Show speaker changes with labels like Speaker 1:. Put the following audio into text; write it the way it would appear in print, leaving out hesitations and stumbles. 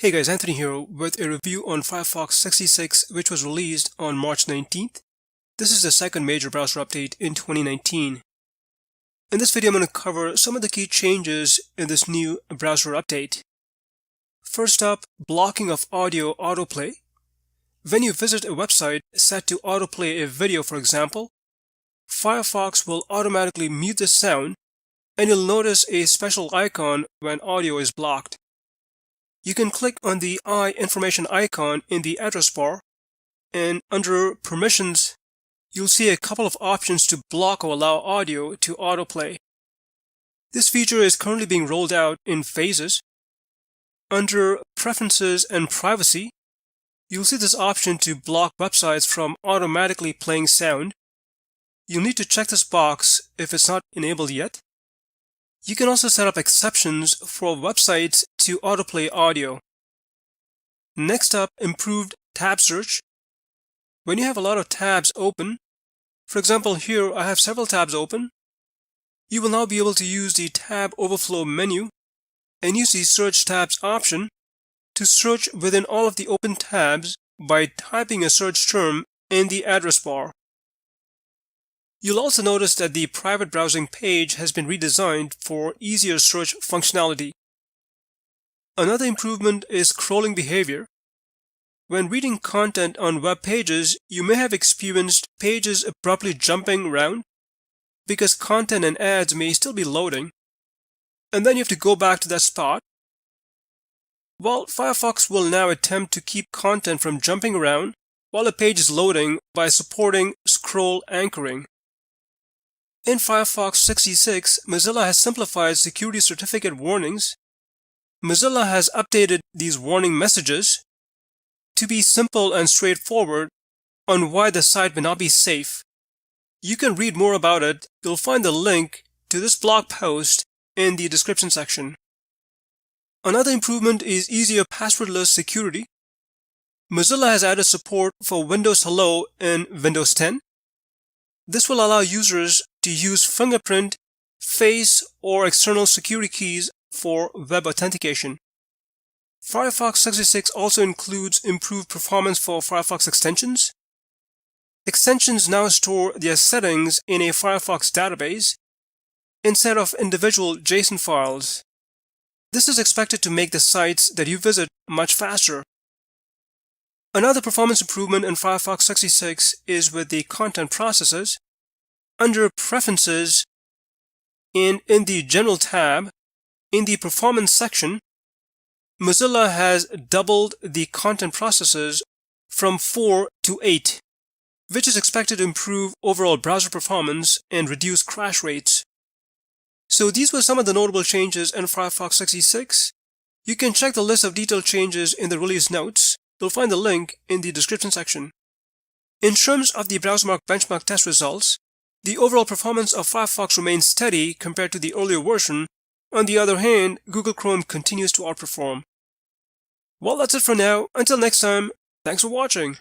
Speaker 1: Hey guys, Anthony here with a review on Firefox 66, which was released on March 19th. This is the second major browser update in 2019. In this video, I'm going to cover some of the key changes in this new browser update. First up, blocking of audio autoplay. When you visit a website set to autoplay a video, for example, Firefox will automatically mute the sound, and you'll notice a special icon when audio is blocked. You can click on the eye information icon in the address bar, and under Permissions, you'll see a couple of options to block or allow audio to autoplay. This feature is currently being rolled out in phases. Under Preferences and Privacy, you'll see this option to block websites from automatically playing sound. You'll need to check this box if it's not enabled yet. You can also set up exceptions for websites to autoplay audio. Next up, improved tab search. When you have a lot of tabs open, for example here I have several tabs open, you will now be able to use the tab overflow menu and use the search tabs option to search within all of the open tabs by typing a search term in the address bar. You'll also notice that the private browsing page has been redesigned for easier search functionality. Another improvement is scrolling behavior. When reading content on web pages, you may have experienced pages abruptly jumping around because content and ads may still be loading, and then you have to go back to that spot. Well, Firefox will now attempt to keep content from jumping around while a page is loading by supporting scroll anchoring. In Firefox 66, Mozilla has simplified security certificate warnings. Mozilla has updated these warning messages to be simple and straightforward on why the site may not be safe. You can read more about it. You'll find the link to this blog post in the description section. Another improvement is easier passwordless security. Mozilla has added support for Windows Hello in Windows 10. This will allow users to use fingerprint, face, or external security keys for web authentication. Firefox 66 also includes improved performance for Firefox extensions. Extensions now store their settings in a Firefox database instead of individual JSON files. This is expected to make the sites that you visit much faster. Another performance improvement in Firefox 66 is with the content processes. Under Preferences and in the General tab, in the Performance section, Mozilla has doubled the content processes from 4 to 8, which is expected to improve overall browser performance and reduce crash rates. So these were some of the notable changes in Firefox 66. You can check the list of detailed changes in the release notes. You'll find the link in the description section. In terms of the BrowserMark benchmark test results, the overall performance of Firefox remains steady compared to the earlier version. On the other hand, Google Chrome continues to outperform. Well, that's it for now. Until next time, thanks for watching.